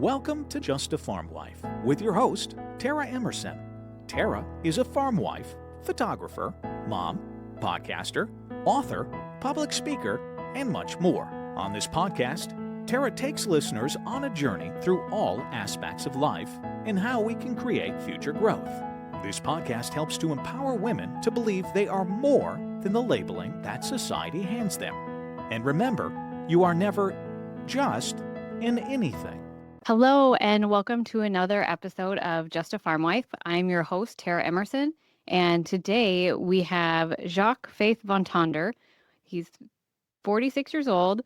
Welcome to Just a Farm Wife with your host, Tara Emerson. Tara is a farm wife, photographer, mom, podcaster, author, public speaker, and much more. On this podcast, Tara takes listeners on a journey through all aspects of life and how we can create future growth. This podcast helps to empower women to believe they are more than the labeling that society hands them. And remember, you are never just in anything. Hello, and welcome to another episode of Just a Farm Wife. I'm your host, Tara Emerson, and today we have Jacques Faith Von Tonder. He's 46 years old,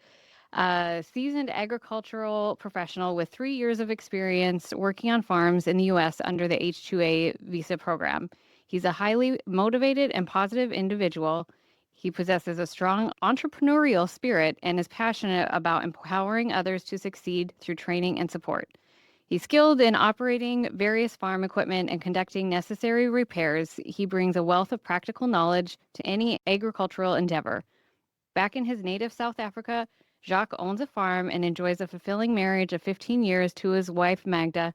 a seasoned agricultural professional with 3 years of experience working on farms in the U.S. under the H-2A visa program. He's a highly motivated and positive individual. He possesses a strong entrepreneurial spirit and is passionate about empowering others to succeed through training and support. He's skilled in operating various farm equipment and conducting necessary repairs. He brings a wealth of practical knowledge to any agricultural endeavor. Back in his native South Africa, Jacques owns a farm and enjoys a fulfilling marriage of 15 years to his wife, Magda.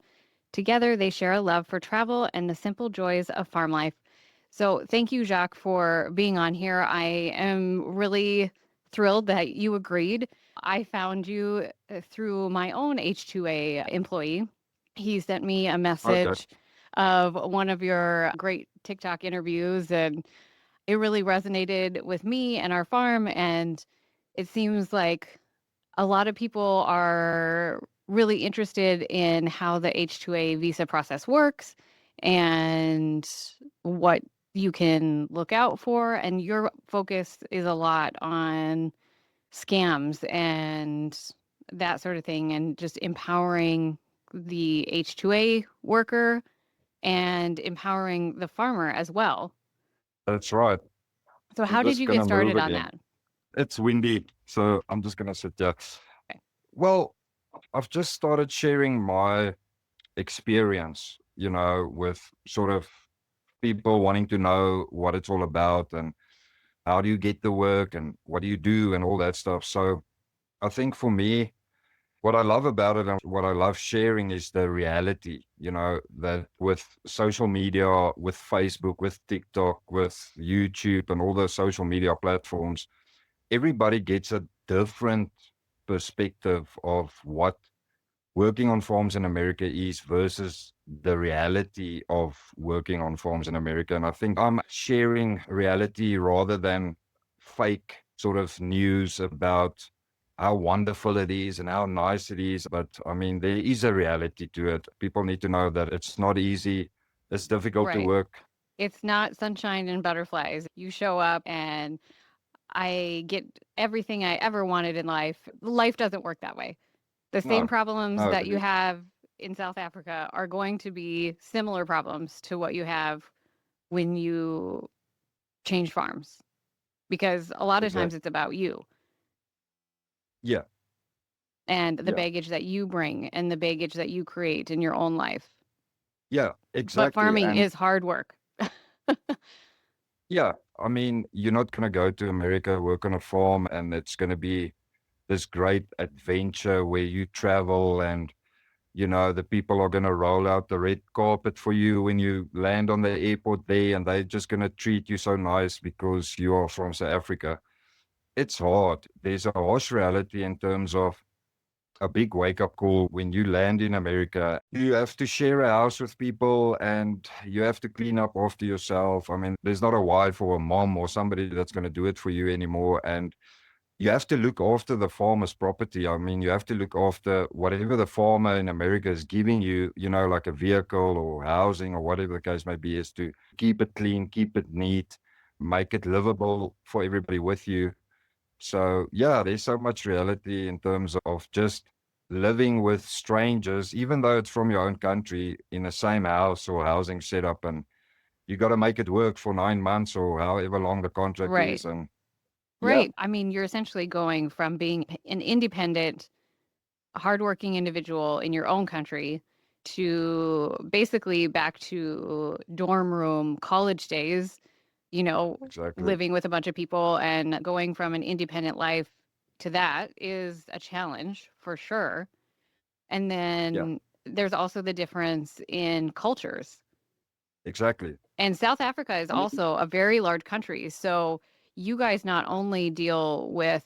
Together, they share a love for travel and the simple joys of farm life. So thank you, Jacques, for being on here. I am really thrilled that you agreed. I found you through my own H-2A employee. He sent me a message of one of your great TikTok interviews, and it really resonated with me and our farm. And it seems like a lot of people are really interested in how the H-2A visa process works and what you can look out for. And your focus is a lot on scams and that sort of thing, and just empowering the H-2A worker and empowering the farmer as well. That's right. So how did you get started on that? It's windy, so I'm just going to sit there. Okay. Well, I've just started sharing my experience, with sort of people wanting to know what it's all about and how do you get the work and what do you do and all that stuff. So I think for me, what I love about it and what I love sharing is the reality, that with social media, with Facebook, with TikTok, with YouTube and all the social media platforms, everybody gets a different perspective of what working on farms in America is versus the reality of working on farms in America. And I think I'm sharing reality rather than fake sort of news about how wonderful it is and how nice it is. But I mean, there is a reality to it. People need to know that it's not easy. It's difficult to work. It's not sunshine and butterflies. You show up and I get everything I ever wanted in life. Life doesn't work that way. The same problems that you have in South Africa are going to be similar problems to what you have when you change farms, because a lot of times it's about you. Yeah. And the baggage that you bring and the baggage that you create in your own life. Yeah, exactly. But farming is hard work. Yeah. I mean, you're not going to go to America, work on a farm, and it's going to be this great adventure where you travel and, the people are going to roll out the red carpet for you when you land on the airport there, and they're just going to treat you so nice because you are from South Africa. It's hard. There's a harsh reality in terms of a big wake-up call when you land in America. You have to share a house with people and you have to clean up after yourself. I mean, there's not a wife or a mom or somebody that's going to do it for you anymore. And you have to look after the farmer's property. I mean, you have to look after whatever the farmer in America is giving you, like a vehicle or housing or whatever the case may be, is to keep it clean, keep it neat, make it livable for everybody with you. So, yeah, there's so much reality in terms of just living with strangers, even though it's from your own country, in the same house or housing setup. And you got to make it work for 9 months or however long the contract is. And Right. I mean, you're essentially going from being an independent, hardworking individual in your own country to basically back to dorm room college days, living with a bunch of people, and going from an independent life to that is a challenge for sure. And Yeah, then there's also the difference in cultures. exactly. And South Africa is I mean, also a very large country. So you guys not only deal with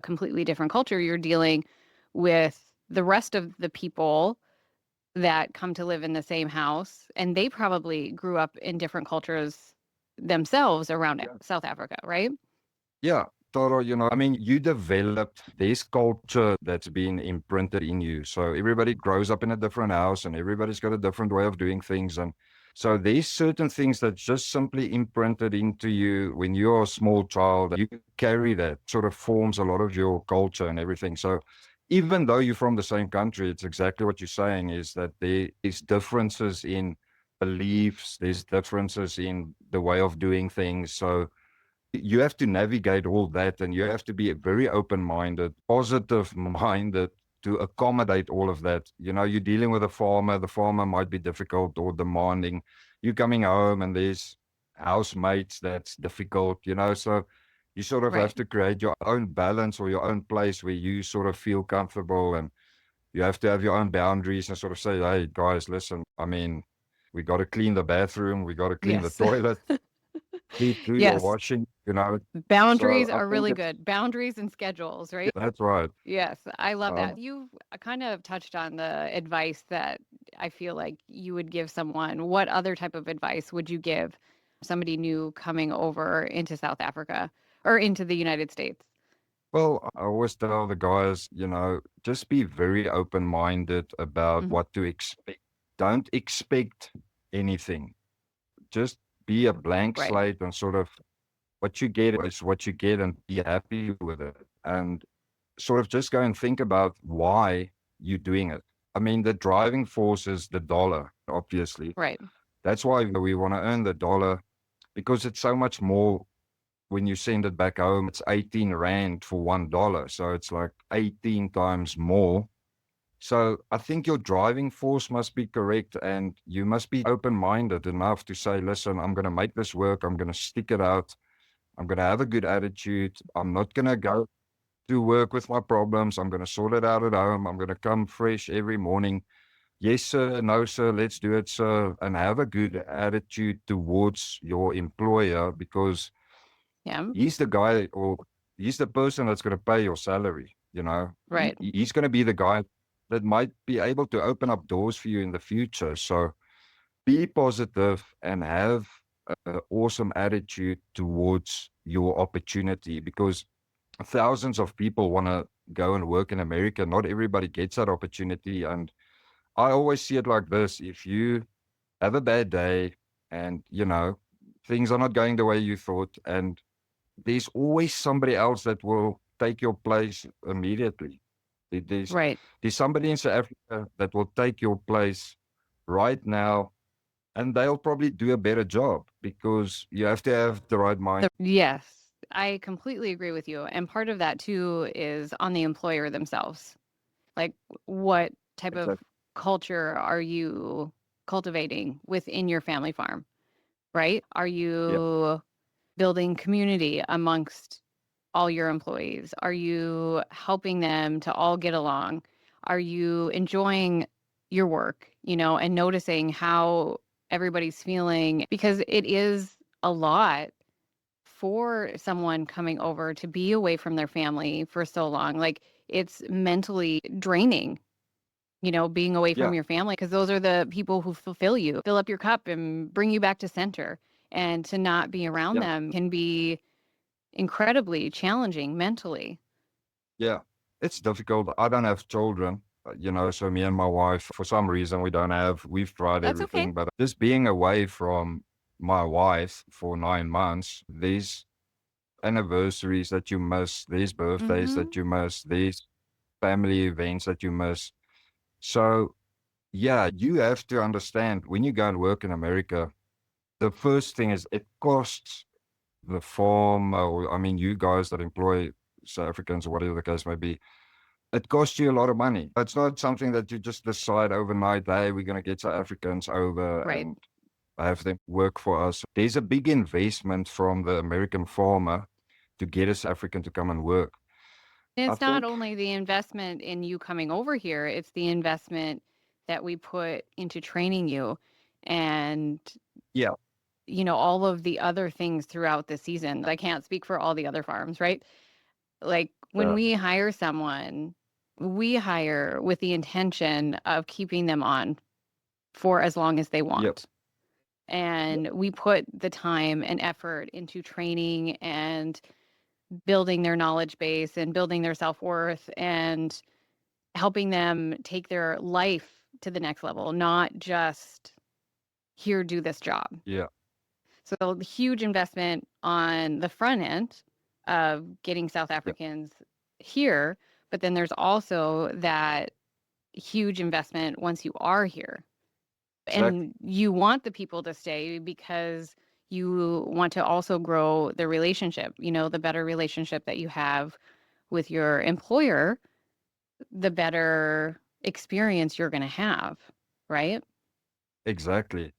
completely different culture, you're dealing with the rest of the people that come to live in the same house. And they probably grew up in different cultures themselves around yeah. South Africa, right? Yeah, Toro, I mean, you developed this culture that's been imprinted in you. So everybody grows up in a different house and everybody's got a different way of doing things. And so there's certain things that just simply imprinted into you when you're a small child. You carry that sort of forms a lot of your culture and everything. So even though you're from the same country, it's exactly what you're saying is that there is differences in beliefs, there's differences in the way of doing things. So you have to navigate all that and you have to be very open-minded, positive-minded to accommodate all of that. You're dealing with a farmer. The farmer might be difficult or demanding. You're coming home and there's housemates that's difficult, so you sort of Right. have to create your own balance or your own place where you sort of feel comfortable, and you have to have your own boundaries and sort of say, hey, guys, listen, I mean, we got to clean the bathroom, we got to clean the Yes. toilet, please do your Yes. washing. So Boundaries I are think really good. Boundaries and schedules, right? that's right. Yes, I love that. Um, You've kind of touched on the advice that I feel like you would give someone. What other type of advice would you give somebody new coming over into South Africa or into the United States? well, I always tell the guys, just be very open-minded about Mhm. what to expect. Don't expect anything. Just be a blank Right. slate and sort of what you get is what you get and be happy with it. And sort of just go and think about why you're doing it. I mean, the driving force is the dollar, obviously. Right. That's why we want to earn the dollar because it's so much more when you send it back home. It's 18 Rand for $1. So it's like 18 times more. So I think your driving force must be correct and you must be open minded enough to say, listen, I'm going to make this work. I'm going to stick it out. I'm going to have a good attitude. I'm not going to go to work with my problems. I'm going to sort it out at home. I'm going to come fresh every morning. Yes, sir. No, sir. Let's do it, sir. And have a good attitude towards your employer because Yeah. he's the guy or he's the person that's going to pay your salary. Right. He's going to be the guy that might be able to open up doors for you in the future. So be positive and have an awesome attitude towards your opportunity because thousands of people want to go and work in America. Not everybody gets that opportunity. And I always see it like this. If you have a bad day and, things are not going the way you thought, and there's always somebody else that will take your place immediately. There's, Right. there's somebody in South Africa that will take your place right now, and they'll probably do a better job because you have to have the right mind. Yes, I completely agree with you. And part of that too is on the employer themselves. Like, what type of Exactly. culture are you cultivating within your family farm, right? Are Yeah. you building community amongst all your employees? Are you helping them to all get along? Are you enjoying your work, and noticing how everybody's feeling? Because it is a lot for someone coming over to be away from their family for so long. Like, it's mentally draining, being away from Yeah. your family, because those are the people who fulfill you, fill up your cup and bring you back to center. And to not be around Yeah. them can be incredibly challenging mentally. Yeah. It's difficult. I don't have children, so me and my wife, for some reason, we've tried That's okay. everything, but just being away from my wife for 9 months, these anniversaries that you miss, these birthdays Hmm. that you miss, these family events that you miss. So, yeah, you have to understand when you go and work in America, the first thing is it costs the farm, or I mean, you guys that employ South Africans or whatever the case may be, it costs you a lot of money. It's not something that you just decide overnight, hey, we're going to get South Africans over Right. and have them work for us. There's a big investment from the American farmer to get a South African to come and work. And I it's not think, only the investment in you coming over here, it's the investment that we put into training you and, yeah, all of the other things throughout the season. I can't speak for all the other farms, right? Like when uh, we hire someone, we hire with the intention of keeping them on for as long as they yeah, want. And we put the time and effort into training and building their knowledge base and building their self-worth and helping them take their life to the next level, not just here, do this job. yeah, So the huge investment on the front end of getting South yeah, Africans here, but then there's also that huge investment once you are here. exactly, And you want the people to stay because you want to also grow the relationship, the better relationship that you have with your employer, the better experience you're going to have, right? exactly.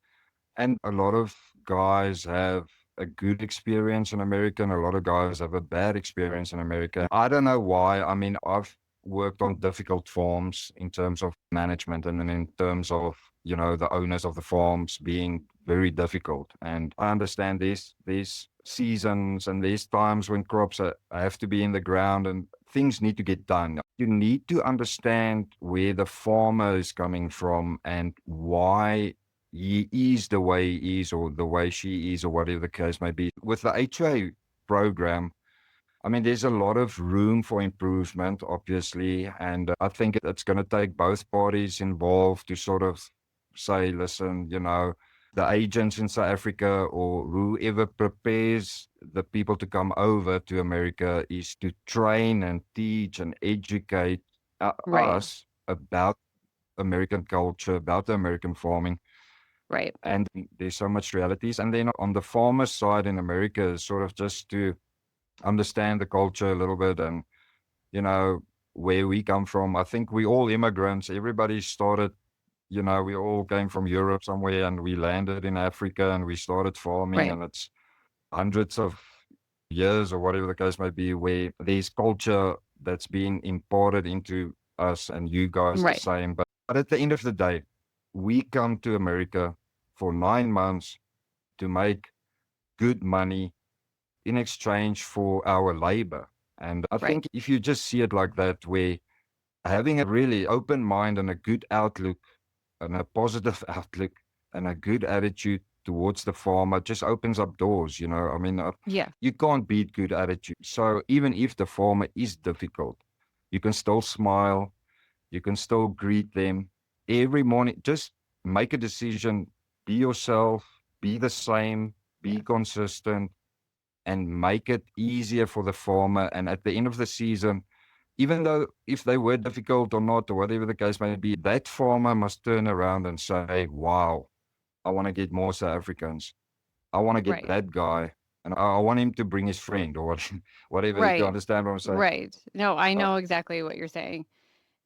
And a lot of guys have a good experience in America, and a lot of guys have a bad experience in America. I don't know why. I mean, I've worked on difficult farms in terms of management and then in terms of, the owners of the farms being very difficult. And I understand these seasons and these times when crops have to be in the ground and things need to get done. You need to understand where the farmer is coming from and why he is the way he is or the way she is or whatever the case may be. With the H-2A program, I mean, there's a lot of room for improvement, obviously. And I think it's going to take both parties involved to sort of say, listen, the agents in South Africa or whoever prepares the people to come over to America is to train and teach and educate Right. us about American culture, about the American farming. Right. And there's so much realities. And then on the farmer side in America, sort of just to understand the culture a little bit and, you know, where we come from. I think we all immigrants, everybody started, we all came from Europe somewhere and we landed in Africa and we started farming Right. and it's hundreds of years or whatever the case may be, where there's culture that's being imported into us and you guys the Right. same. But at the end of the day, we come to America for 9 months to make good money in exchange for our labor. And I Right. think if you just see it like that, where having a really open mind and a good outlook and a positive outlook and a good attitude towards the farmer just opens up doors, I mean, Yeah. you can't beat good attitude. So even if the farmer is difficult, you can still smile, you can still greet them every morning. Just make a decision, be yourself, be the same, be Yes. consistent, and make it easier for the farmer. And at the end of the season, even though if they were difficult or not, or whatever the case may be, that farmer must turn around and say, wow, I want to get more South Africans. I want to get Right. that guy. And I want him to bring his friend or whatever. You Right. understand what I'm saying? Right. No, I Uh, know exactly what you're saying.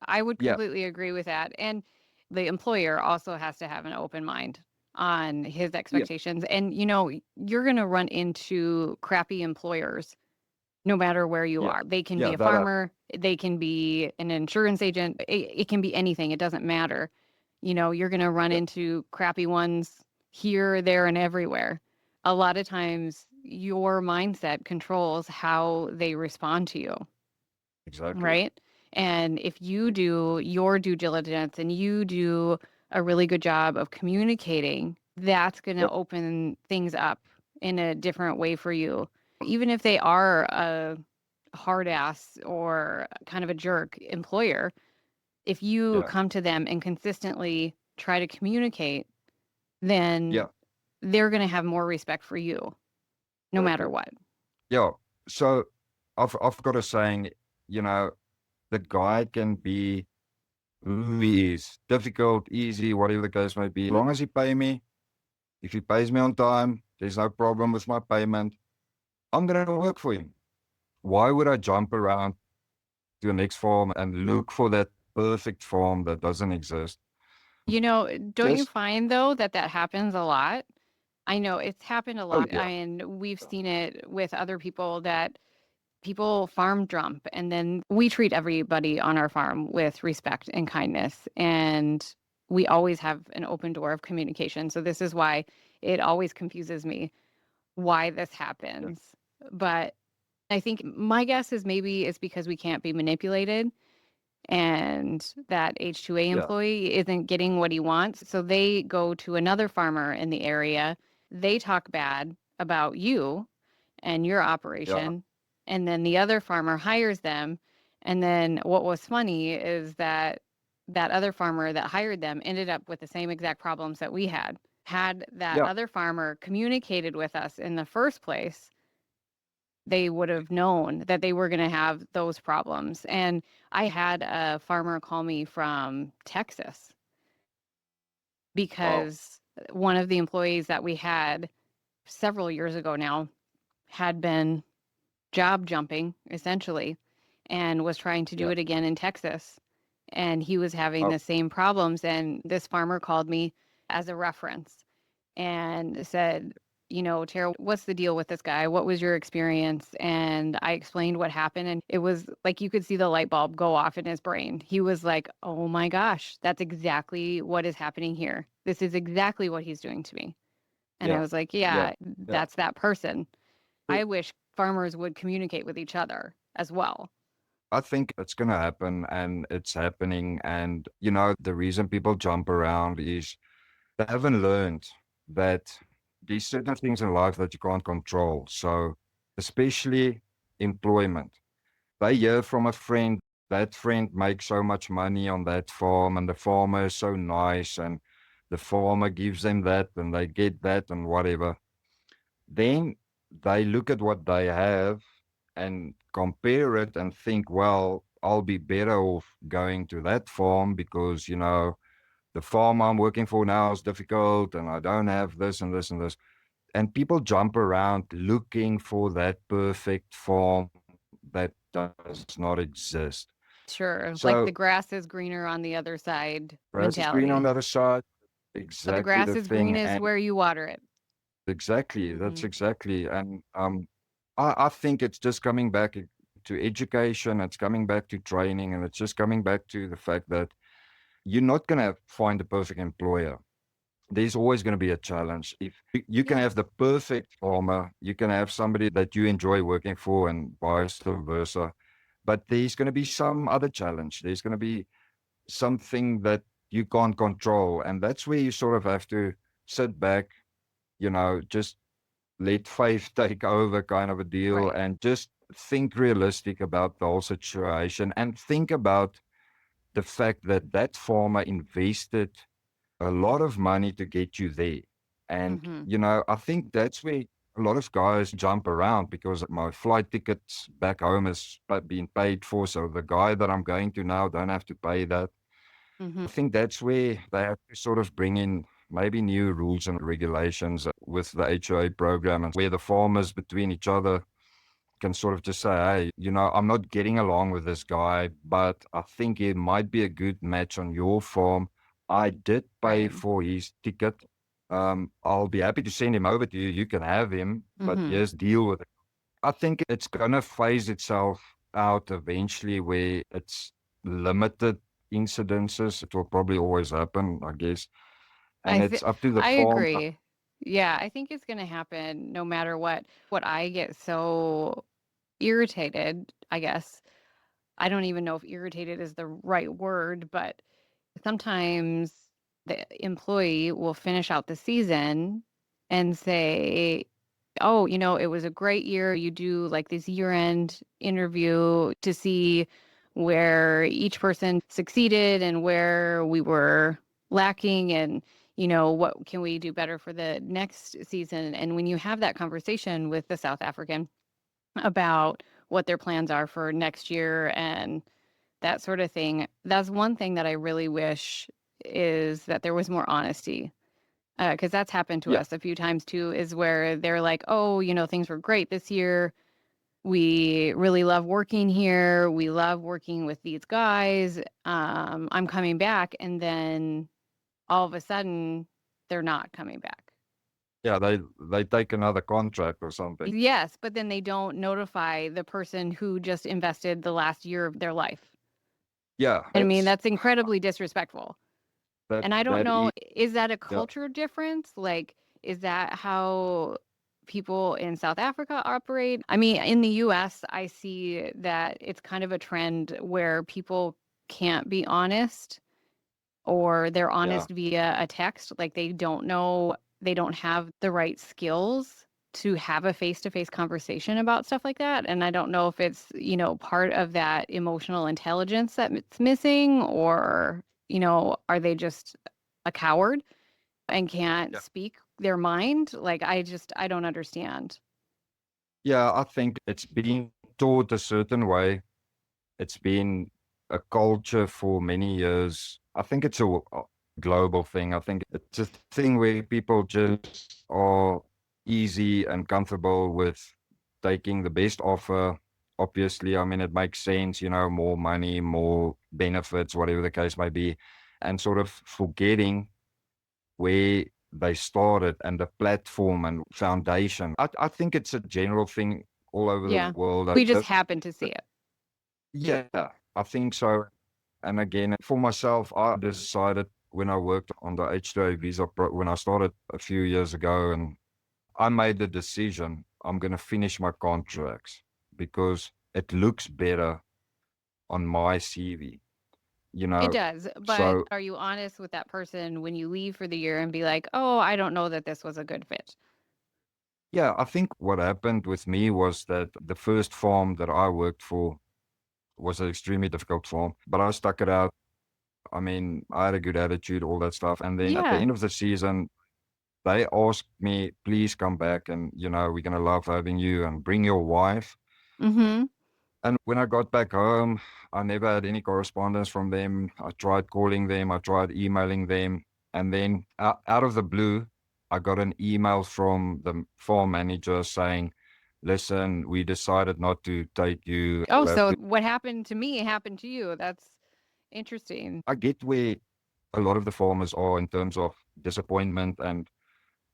I would yeah, completely agree with that. And the employer also has to have an open mind on his yeah, expectations. And, you're going to run into crappy employers no matter where you yeah, are. They can be yeah, a that, farmer, they can be an insurance agent, it can be anything. It doesn't matter. You're going to run yeah, into crappy ones here, there, and everywhere. A lot of times, your mindset controls how they respond to you, exactly. right? And if you do your due diligence and you do a really good job of communicating, that's going to Yep, open things up in a different way for you. Even if they are a hard ass or kind of a jerk employer, if you yeah, come to them and consistently try to communicate, then yeah, they're going to have more respect for you no matter exactly. what. Yeah. So I've got a saying, you know, the guy can be who he is, difficult, easy, whatever the case may be. As long as he pay me, if he pays me on time, there's no problem with my payment. I'm gonna work for him. Why would I jump around to the next farm and look for that perfect farm that doesn't exist? Don't you Just find though that that happens a lot? I know it's happened a oh lot, yeah, and we've seen it with other people that people farm jump, and then we treat everybody on our farm with respect and kindness. And we always have an open door of communication. So this is why it always confuses me why this Yeah. happens. But I think my guess is maybe it's because we can't be manipulated and that H-2A Yeah. employee isn't getting what he wants. So they go to another farmer in the area. They talk bad about you and your Yeah. operation. And then the other farmer hires them. And then what was funny is that that other farmer that hired them ended up with the same exact problems that we had. Had that Yeah. other farmer communicated with us in the first place, they would have known that they were going to have those problems. And I had a farmer call me from Texas Wow. because one of the employees that we had several years ago now had been job jumping essentially and was trying to do Yeah. it again in Texas. And he was having Oh, the same problems. And this farmer called me as a reference and said, you know, Tara, what's the deal with this guy? What was your experience? And I explained what happened. And it was like you could see the light bulb go off in his brain. He was like, oh my gosh, that's exactly what is happening here. This is exactly what he's doing to me. And I yeah. was like, Yeah. yeah, Yeah. that's that person. I wish farmers would communicate with each other as well. I think it's going to happen and it's happening. And, you know, the reason people jump around is they haven't learned that there's certain things in life that you can't control. So, especially employment. They hear from a friend, that friend makes so much money on that farm, and the farmer is so nice, and the farmer gives them that, and they get that, and whatever. Then they look at what they have and compare it and think, well, I'll be better off going to that farm because, you know, the farm I'm working for now is difficult and I don't have this and this and this. And people jump around looking for that perfect farm that does not exist. Sure. Like the So, grass is greener on the other side grass is green on mentality. the other side. But the Exactly grass the is thing. greenest And where you water it. exactly, that's Hmm. exactly. And I think it's just coming back to education, it's coming back to training, and it's just coming back to the fact that you're not going to find a perfect employer. There's always going to be a challenge. If you can have Yes. the perfect farmer, you can have somebody that you enjoy working for, and vice versa. But there's going to be some other challenge. There's going to be something that you can't control. And that's where you sort of have to sit back, you know, just let faith take over kind of a deal Right. and just think realistic about the whole situation and think about the fact that that farmer invested a lot of money to get you there. And, Hmm. you know, I think that's where a lot of guys jump around because my flight tickets back home has been paid for. So the guy that I'm going to now don't have to pay that. Hmm. I think that's where they have to sort of bring in maybe new rules and regulations with the H-2A program and where the farmers between each other can sort of just say, hey, you know, I'm not getting along with this guy, but I think he might be a good match on your farm. I did pay Right. for his ticket. I'll be happy to send him over to you. You can have him, but Hmm. yes, deal with it. I think it's going to phase itself out eventually where it's limited incidences. It will probably always happen, I guess. And it's up to the I farm. agree. Yeah, I think it's going to happen no matter what. What I get so irritated, I guess. I don't even know if irritated is the right word, but sometimes the employee will finish out the season and say, oh, you know, it was a great year. You do like this year end interview to see where each person succeeded and where we were lacking and you know what can we do better for the next season. And when you have that conversation with the South African about what their plans are for next year and that sort of thing, that's one thing that I really wish is that there was more honesty. Because that's happened to Yeah. us a few times too, is where they're like, oh, you know, things were great this year. We really love working here. We love working with these guys. I'm coming back. And then all of a sudden, they're not coming back. Yeah, they take another contract or something. Yes, but then they don't notify the person who just invested the last year of their life. Yeah, I mean, it's that's incredibly disrespectful. that And I don't that know, is is that a yeah. culture difference? Like, is that how people in South Africa operate? I mean, in the US, I see that it's kind of a trend where people can't be honest, or they're Yeah. honest via a text. Like, they don't know, they don't have the right skills to have a face-to-face conversation about stuff like that. And I don't know if it's, part of that emotional intelligence that it's missing, or, are they just a coward and can't Yeah. speak their mind? Like, I don't understand. Yeah, I think it's been taught a certain way. It's been a culture for many years. I think it's a global thing. I think it's a thing where people just are easy and comfortable with taking the best offer. Obviously, I mean, it makes sense, more money, more benefits, whatever the case may be, and sort of forgetting where they started and the platform and foundation. I think it's a general thing all over the Yeah. world. We just happen to see it. Yeah, I think so. And again, for myself, I decided when I worked on the H-2A visa, when I started a few years ago, and I made the decision, I'm going to finish my contracts because it looks better on my CV, you It know. does. But So, are you honest with that person when you leave for the year and be like, oh, I don't know that this was a good fit? yeah, I think what happened with me was that the first farm that I worked for was an extremely difficult farm, but I stuck it out. I mean, I had a good attitude, all that stuff. And then at the Yeah. end of the season, they asked me, please come back and, we're going to love having you and bring your wife. Mm-hmm. And when I got back home, I never had any correspondence from them. I tried calling them, I tried emailing them. And then out of the blue, I got an email from the farm manager saying, listen, we decided not to take you. Oh, You'll have so to. what happened to me happened to you. That's interesting. I get where a lot of the farmers are in terms of disappointment and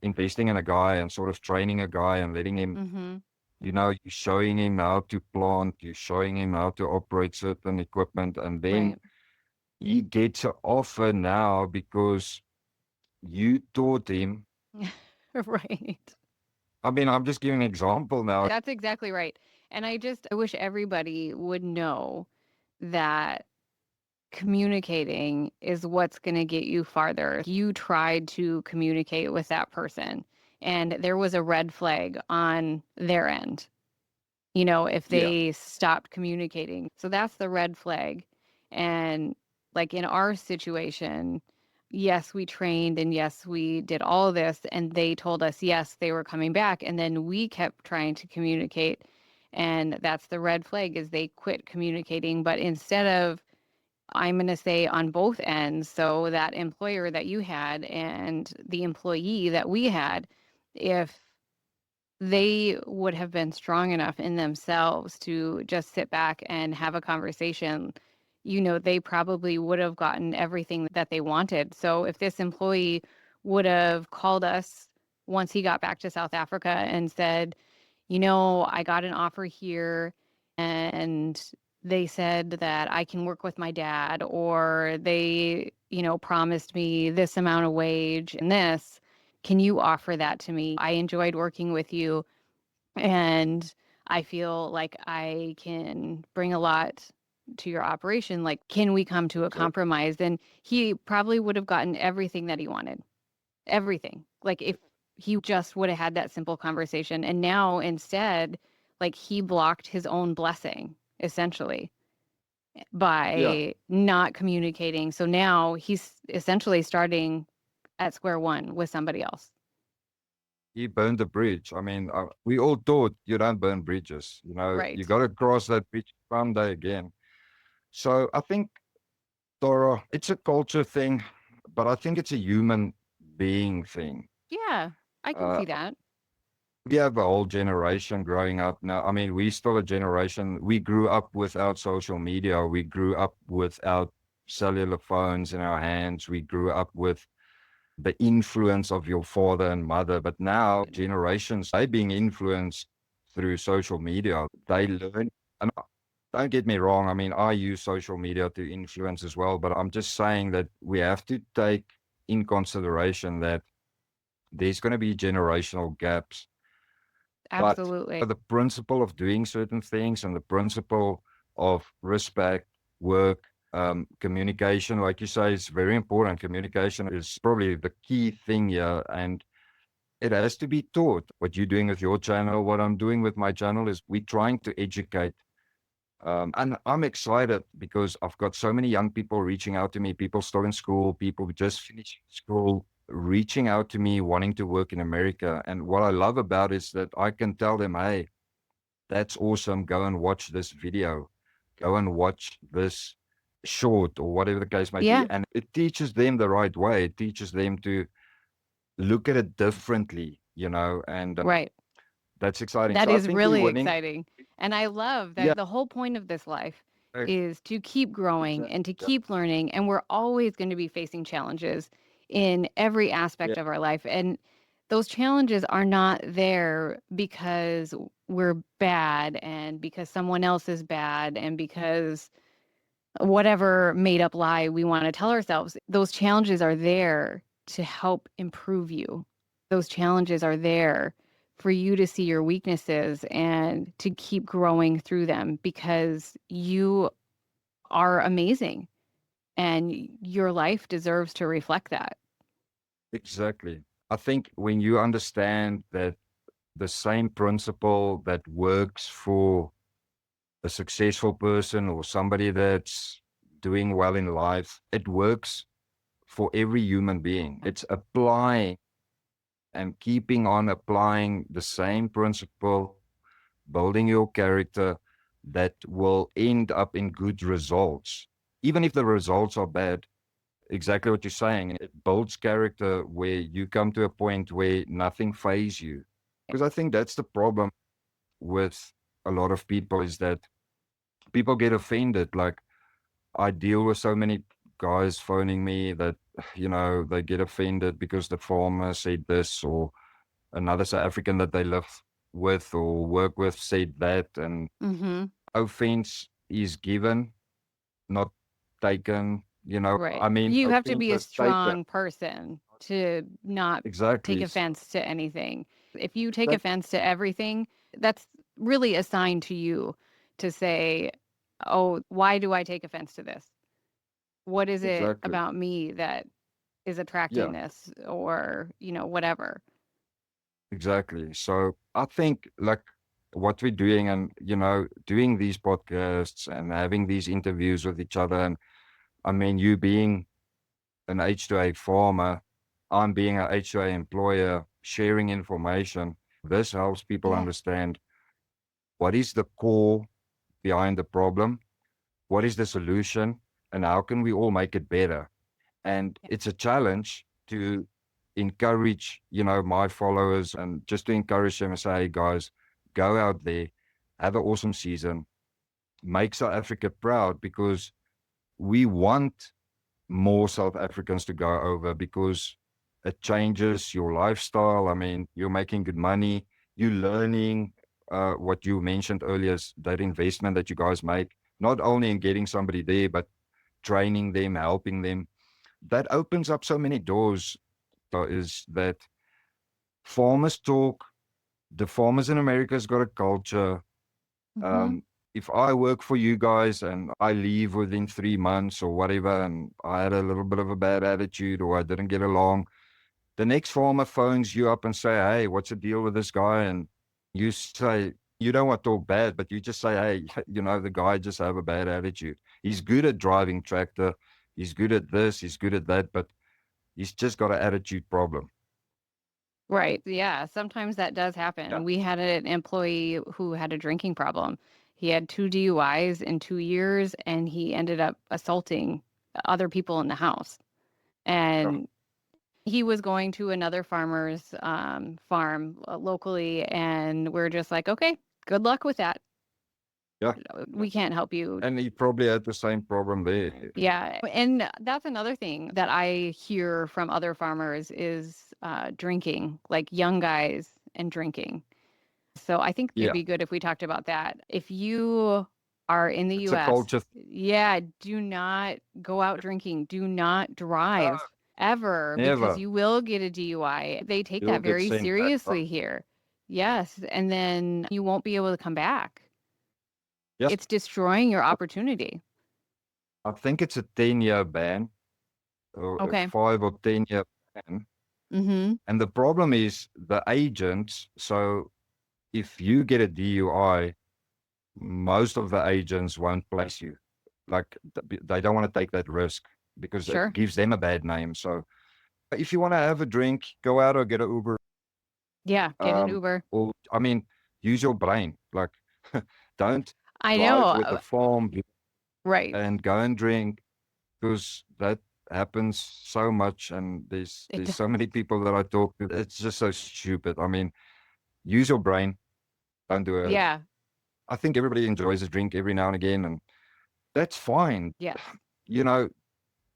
investing in a guy and sort of training a guy and letting him, Mm-hmm. you're showing him how to plant, you're showing him how to operate certain equipment, and then Right. he gets an offer now because you taught him. Right. I mean, I'm just giving an example now. That's exactly right. And I wish everybody would know that communicating is what's going to get you farther. You tried to communicate with that person and there was a red flag on their end, if Yeah, they stopped communicating. So that's the red flag. And like in our situation, yes, we trained and yes, we did all of this. And they told us, yes, they were coming back. And then we kept trying to communicate. And that's the red flag is they quit communicating. But instead of, I'm going to say on both ends, so that employer that you had and the employee that we had, if they would have been strong enough in themselves to just sit back and have a conversation, they probably would have gotten everything that they wanted. So if this employee would have called us once he got back to South Africa and said, I got an offer here and they said that I can work with my dad, or they, promised me this amount of wage and this. Can you offer that to me? I enjoyed working with you and I feel like I can bring a lot to your operation. Like, can we come to a exactly. compromise? And he probably would have gotten everything that he wanted. Everything. Like if he just would have had that simple conversation. And now instead, like he blocked his own blessing, essentially, Yeah, by not communicating. So now he's essentially starting at square one with somebody else. he burned the bridge. I mean, we all thought you don't burn bridges. You Right. got to cross that bridge someday again. So I think, Dora, it's a culture thing, but I think it's a human being thing. Yeah, I can Uh, see that. we have a whole generation growing up now. I mean, we still a generation. We grew up without social media. We grew up without cellular phones in our hands. We grew up with the influence of your father and mother. But now generations, they being influenced through social media. They learn, and don't get me wrong, I mean, I use social media to influence as well, but I'm just saying that we have to take in consideration that there's going to be generational gaps. But Absolutely. the principle of doing certain things and the principle of respect, work, communication, like you say, is very important. Communication is probably the key thing here, and it has to be taught. What you're doing with your channel, what I'm doing with my channel is we're trying to educate. And I'm excited because I've got so many young people reaching out to me, people still in school, people who just finished school, reaching out to me, wanting to work in America. And what I love about it is that I can tell them, hey, that's awesome. Go and watch this video. Go and watch this short or whatever the case might be. Yeah. And it teaches them the right way. It teaches them to look at it differently, and Right. that's exciting. That So I is think we're really winning. exciting. And I love Yeah. that the whole point of this life Ex- is to keep growing and to Exactly. keep learning. And we're always going to be facing challenges in every aspect Yeah. of our life. And those challenges are not there because we're bad and because someone else is bad and because whatever made up lie we want to tell ourselves. Those challenges are there to help improve you. Those challenges are there for you to see your weaknesses and to keep growing through them because you are amazing and your life deserves to reflect that. Exactly. I think when you understand that the same principle that works for a successful person or somebody that's doing well in life, it works for every human being. It's applying and keeping on applying the same principle, building your character that will end up in good results. Even if the results are bad, exactly what you're saying, it builds character where you come to a point where nothing phases you. Because I think that's the problem with a lot of people is that people get offended. Like I deal with so many guys phoning me that, they get offended because the farmer said this or another South African that they live with or work with said that. And Mm-hmm. offense is given, not taken. Right. I mean, You have to offense be a is taken. strong person to not take Exactly. offense to anything. If you take That, offense to everything, that's really a sign to you to say, oh, why do I take offense to this? What is it exactly. about me that is attracting Yeah, this or, whatever? exactly. So I think like what we're doing and, doing these podcasts and having these interviews with each other. And I mean, you being an H-2A farmer, I'm being an H-2A employer, sharing information. This helps people Yeah. understand what is the core behind the problem, what is the solution, and how can we all make it better. And Yeah. it's a challenge to encourage, my followers and just to encourage them and say, hey, guys, go out there, have an awesome season, make South Africa proud because we want more South Africans to go over because it changes your lifestyle. I mean, you're making good money, you're learning what you mentioned earlier, is that investment that you guys make, not only in getting somebody there, but training them, helping them. That opens up so many doors. Is that farmers talk, the farmers in America has got a culture. Mm-hmm. Um, if I work for you guys and I leave within 3 months or whatever, and I had a little bit of a bad attitude or I didn't get along, the next farmer phones you up and say, hey, what's the deal with this guy? And you say, you don't want to talk bad, but you just say, hey, the guy just have a bad attitude. He's good at driving tractor. He's good at this. He's good at that, but he's just got an attitude problem. Right. Yeah. Sometimes that does Yeah. happen. We had an employee who had a drinking problem. He had 2 DUIs in 2 years and he ended up assaulting other people in the house. Yeah. And he was going to another farmer's farm locally. And we're just like, okay, good luck with that. Yeah. We can't help you. And he probably had the same problem there. Yeah. And that's another thing that I hear from other farmers is drinking, like young guys and drinking. So I think it'd Yeah. be good if we talked about that. If you are in the It's a US, culture. yeah, do not go out drinking. Do not drive ever because Never. you will get a DUI. They take You'll that get very sent back. seriously here. Yes. And then you won't be able to come back. Yes. It's destroying your opportunity. I think it's a 10-year ban, or a Okay. 5 or 10-year ban. Mm-hmm. And the problem is the agents. So if you get a DUI, most of the agents won't place you. Like they don't want to take that risk because Sure. it gives them a bad name. So if you want to have a drink, go out or get an Uber. Yeah. Get an Uber. Or I mean, use your brain. Like, don't I drive know. with a farm Right. and go and drink, because that happens so much. And there's It so many people that I talk to. It's just so stupid. I mean, use your brain. Don't do it. Yeah. I think everybody enjoys a drink every now and again, and that's fine. Yes. You know,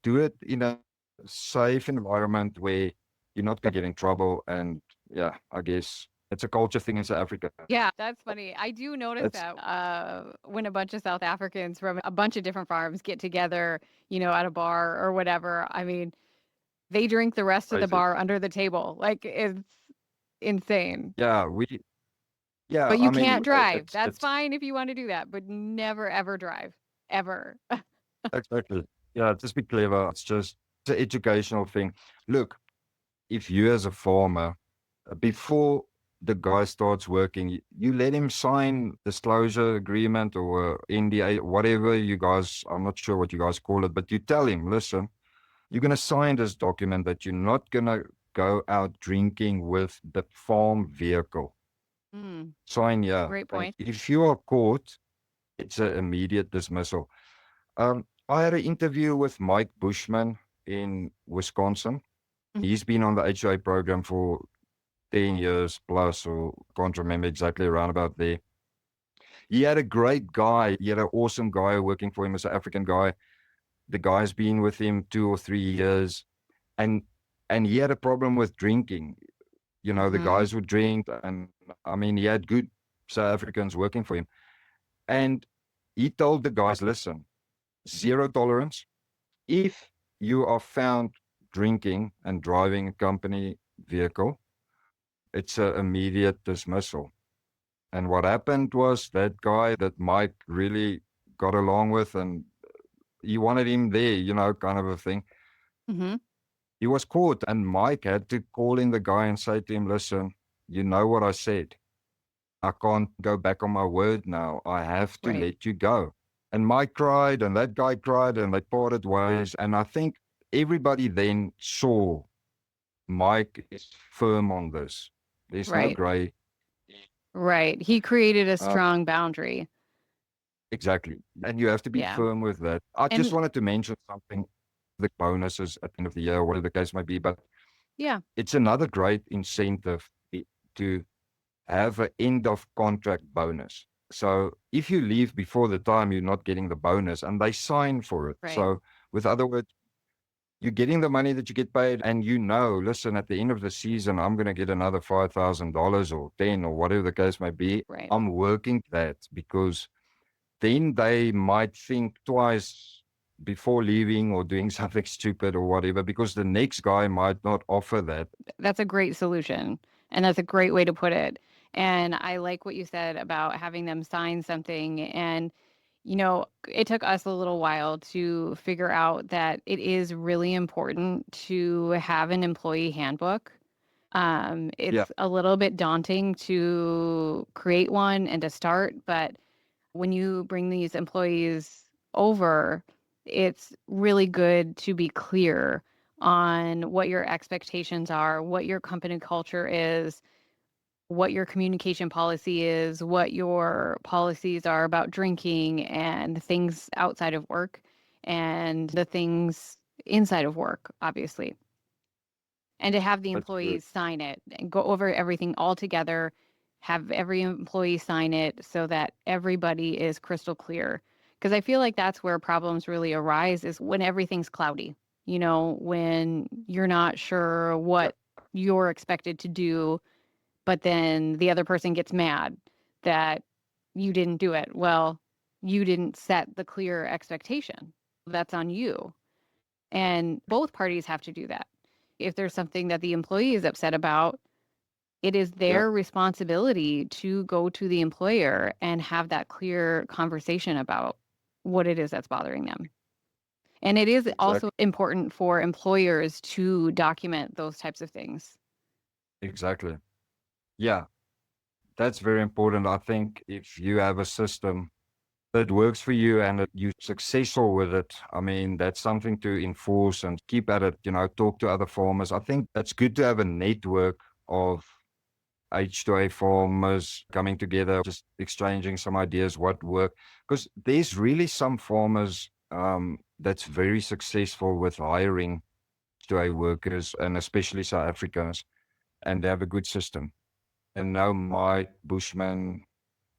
do it in a safe environment where you're not going to get in trouble. And yeah, I guess it's a culture thing in South Africa. Yeah, that's funny. I do notice That's that when a bunch of South Africans from a bunch of different farms get together, at a bar or whatever, I mean, they drink the rest of the crazy. bar under the table. Like, it's insane. Yeah, yeah, But I you mean, can't drive. it's That's fine if you want to do that, but never, ever drive. Ever. exactly. Yeah, just be clever. It's an educational thing. Look, if you as a farmer, before the guy starts working, you let him sign disclosure agreement or NDA, whatever you guys, I'm not sure what you guys call it, but you tell him, listen, you're going to sign this document that you're not going to go out drinking with the farm vehicle. Mm, Sign, yeah. great And point. if you are caught, it's an immediate dismissal. I had an interview with Mike Bushman in Wisconsin. Mhm. He's been on the H-2A program for 10 years plus, or can't remember exactly, around about there. He had a great guy. He had an awesome guy working for him, as an African guy. The guy's been with him 2 or 3 years, and he had a problem with drinking. The Mhm. guys would drink, and I mean, he had good South Africans working for him. And he told the guys, listen, 0 tolerance. If you are found drinking and driving a company vehicle, it's an immediate dismissal. And what happened was that guy that Mike really got along with, and he wanted him there, kind of a thing. Mm-hmm. He was caught, and Mike had to call in the guy and say to him, listen, you know what I said. I can't go back on my word now. I have to Right. let you go. And Mike cried, and that guy cried, and they parted ways. And I think everybody then saw Mike is firm on this. There's no Right. gray. Right. He created a strong boundary. Exactly. And you have to be Yeah. firm with that. I just And wanted to mention something, the bonuses at the end of the year, whatever the case might be, but yeah, it's another great incentive to have an end of contract bonus. So if you leave before the time, you're not getting the bonus, and they sign for it. right. So with other words, you're getting the money that you get paid, and listen, at the end of the season, I'm going to get another $5,000 or 10 or whatever the case may be. Right. I'm working that, because then they might think twice before leaving or doing something stupid or whatever, because the next guy might not offer that. That's a great solution. And that's a great way to put it. And I like what you said about having them sign something. And, it took us a little while to figure out that it is really important to have an employee handbook. It's a little bit daunting to create one and to start, but when you bring these employees over, it's really good to be clear on what your expectations are, what your company culture is, what your communication policy is, what your policies are about drinking and things outside of work and the things inside of work, obviously. And to have the That's good. employees sign it and go over everything all together have every employee sign it so that everybody is crystal clear. Because I feel like that's where problems really arise is when everything's cloudy, when you're not sure Yeah, what you're expected to do, but then the other person gets mad that you didn't do it. Well, you didn't set the clear expectation. That's on you. And both parties have to do that. If there's something that the employee is upset about, it is yeah, their responsibility to go to the employer and have that clear conversation about what it is that's bothering them. And it is also exactly. important for employers to document those types of things. Exactly. Yeah, that's very important. I think if you have a system that works for you and that you're successful with it, I mean, that's something to enforce and keep at it, talk to other farmers. I think that's good to have a network of H-2A farmers coming together, just exchanging some ideas, what work. Because there's really some farmers that's very successful with hiring H-2A workers, and especially South Africans, and they have a good system. And now my Bushman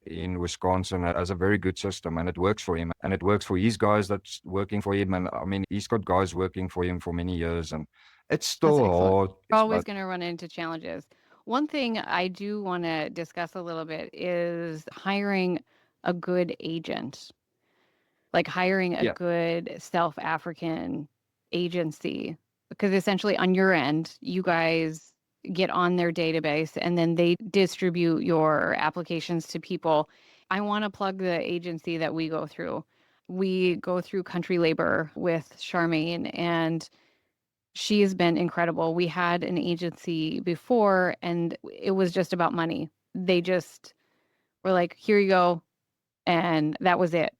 in Wisconsin has a very good system, and it works for him, and it works for his guys that's working for him. And I mean, he's got guys working for him for many years, and it's That's still excellent. hard, We're always but going to run into challenges. One thing I do want to discuss a little bit is hiring a good agent, like hiring a yeah, good South African agency, because essentially on your end, you guys get on their database and then they distribute your applications to people. I want to plug the agency that we go through. We go through Country Labor with Charmaine, and she has been incredible. We had an agency before and it was just about money. They just were like, here you go. And that was it.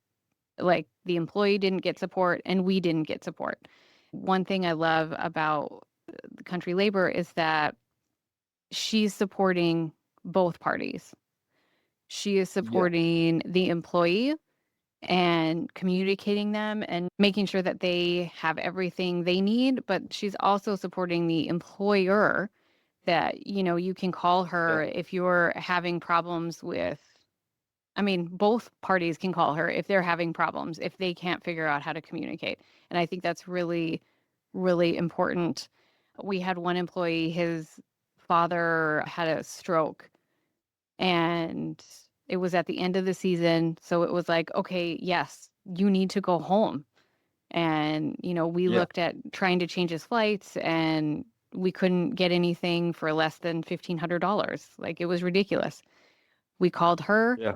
Like the employee didn't get support and we didn't get support. One thing I love about Country Labor is that she's supporting both parties. She is yeah, supporting the employee and communicating them and making sure that they have everything they need, but she's also supporting the employer that, you can call yeah, her if you're having problems with, I mean, both parties can call her if they're having problems, if they can't figure out how to communicate. And I think that's really, really important. We had one employee, his father had a stroke, and it was at the end of the season. So it was like, okay, yes, you need to go home. And, we yeah, looked at trying to change his flights and we couldn't get anything for less than $1,500. Like it was ridiculous. We called her. yeah.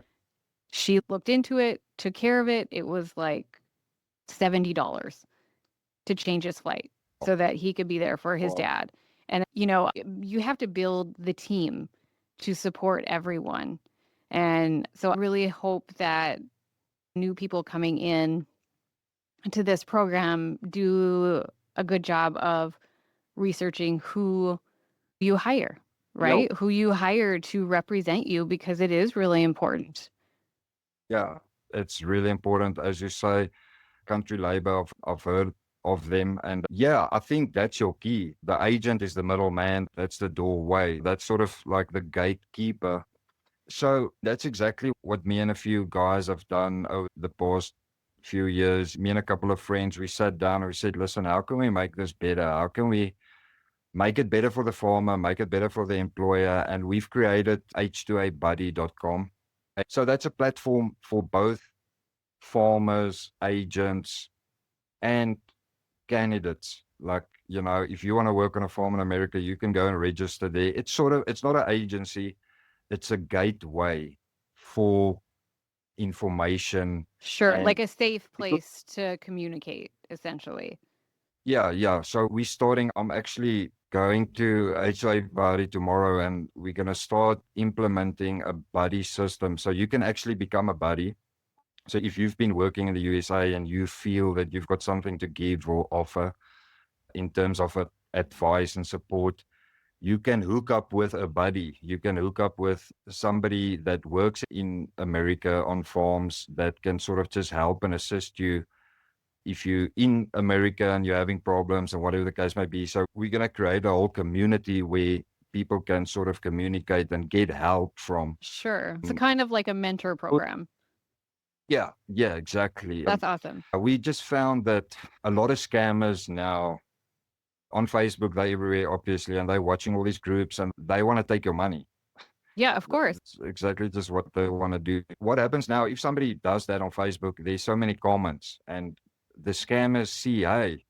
She looked into it, took care of it. It was like $70 to change his flight so that he could be there for his Wow. dad. And, you have to build the team to support everyone. And so I really hope that new people coming in to this program do a good job of researching who you hire, Yeah, right? Who you hire to represent you, because it is really important. yeah. It's really important, as you say, Country Labor. I've heard of them, and yeah, I think that's your key. The agent is the middleman. That's the doorway. That's sort of like the gatekeeper. So that's exactly what me and a few guys have done over the past few years. Me and a couple of friends, we sat down and we said, listen, how can we make this better? How can we make it better for the farmer, make it better for the employer? And we've created h2abuddy.com. So that's a platform for both farmers, agents, and candidates. Like, if you want to work on a farm in America, you can go and register there. It's not an agency, it's a gateway for information. Sure, And like a safe because, place to communicate, essentially. yeah, yeah. So I'm actually going to HI Buddy tomorrow, and we're going to start implementing a buddy system. So you can actually become a buddy. So if you've been working in the USA and you feel that you've got something to give or offer in terms of advice and support, you can hook up with a buddy. You can hook up with somebody that works in America on farms that can sort of just help and assist you if you're in America and you're having problems and whatever the case may be. So we're going to create a whole community where people can sort of communicate and get help from. Sure. It's kind of like a mentor program. Yeah, exactly. That's awesome. We just found that a lot of scammers now on Facebook, they're everywhere, obviously, and they're watching all these groups and they want to take your money. Yeah, of course. It's exactly just what they want to do. What happens now, if somebody does that on Facebook, there's so many comments and the scammers see, hey,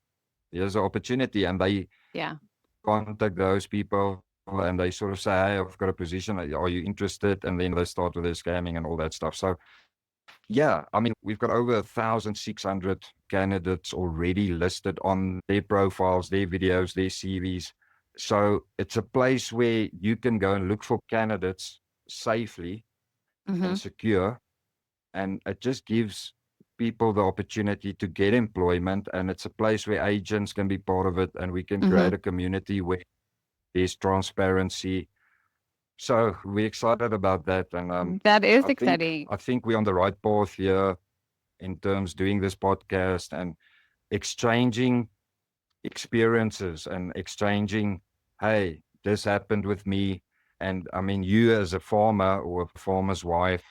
there's an opportunity, and they Yeah. contact those people and they sort of say, hey, I've got a position. Are you interested? And then they start with their scamming and all that stuff. So yeah, I mean, we've got over 1,600 candidates already listed on their profiles, their videos, their CVs. So it's a place where you can go and look for candidates safely Mm-hmm. and secure. And it just gives people the opportunity to get employment. And it's a place where agents can be part of it. And we can create a community where there's transparency. So we're excited about that. And That is I think, exciting. I think we're on the right path here in terms doing this podcast and exchanging experiences and exchanging, hey, this happened with me. And I mean, you as a farmer or a farmer's wife,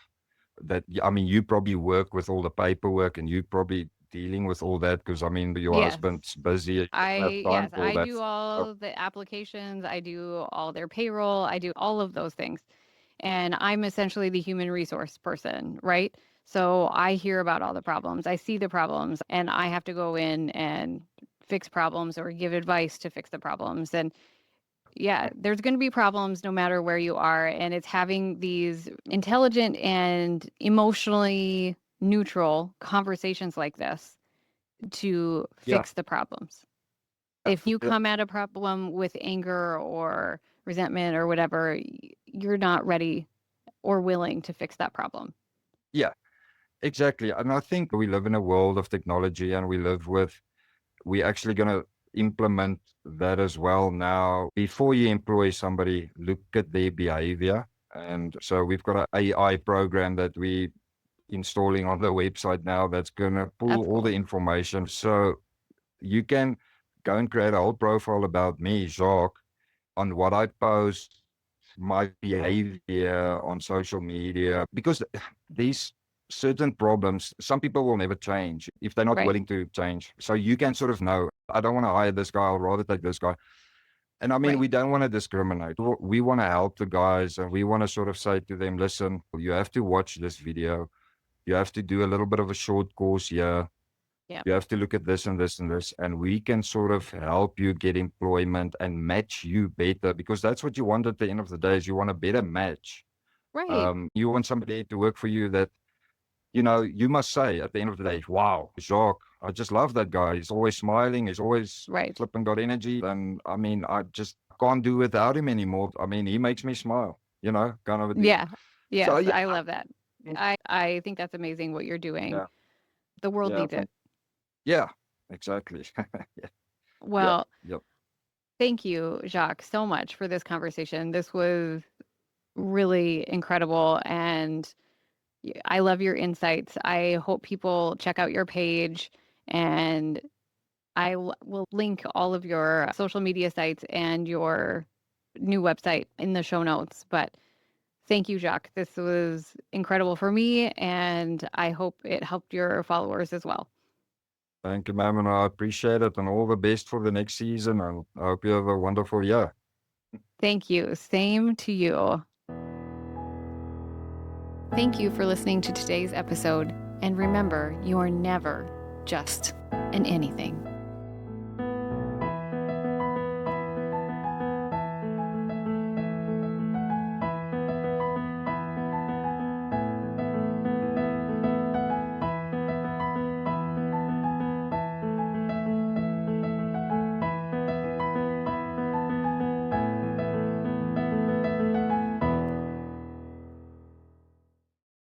that, I mean, you probably work with all the paperwork and you probably dealing with all that because I mean, your Yes. husband's busy. You don't have time Yes, for all I that do stuff. all the applications, I do all their payroll, I do all of those things. And I'm essentially the human resource person, right? So I hear about all the problems, I see the problems, and I have to go in and fix problems or give advice to fix the problems. And yeah, there's going to be problems no matter where you are. And it's having these intelligent and emotionally neutral conversations like this to Yeah. fix the problems. If you Yeah. come at a problem with anger or resentment or whatever, you're not ready or willing to fix that problem. Yeah, exactly. And I think we live in a world of technology and we're actually going to implement that as well now. Before you employ somebody, look at their behavior. And so we've got an AI program that we installing on the website now that's going to pull That's all the cool. information. So you can go and create a whole profile about me, Jacques, on what I post, my behavior on social media, because these certain problems, some people will never change if they're not Right. willing to change. So you can sort of know, I don't want to hire this guy, I'll rather take this guy. And I mean, Right. we don't want to discriminate. We want to help the guys and we want to sort of say to them, listen, you have to watch this video. You have to do a little bit of a short course here. Yeah. You have to look at this and this and this, and we can sort of help you get employment and match you better, because that's what you want at the end of the day, is you want a better match. Right. You want somebody to work for you that, you know, you must say at the end of the day, wow, Jacques, I just love that guy. He's always smiling. He's always Right. flipping got energy. And I mean, I just can't do without him anymore. I mean, he makes me smile, you know, kind of a deal. Yeah. Yes, So, yeah. I love that. I think that's amazing what you're doing. Yeah. The world Yeah. needs it. Yeah, exactly. Yeah. Well, Yep. thank you, Jacques, so much for this conversation. This was really incredible, and I love your insights. I hope people check out your page, and I will link all of your social media sites and your new website in the show notes. But thank you, Jacques. This was incredible for me, and I hope it helped your followers as well. Thank you, ma'am, and I appreciate it, and all the best for the next season. And I hope you have a wonderful year. Thank you. Same to you. Thank you for listening to today's episode. And remember, you are never just an anything.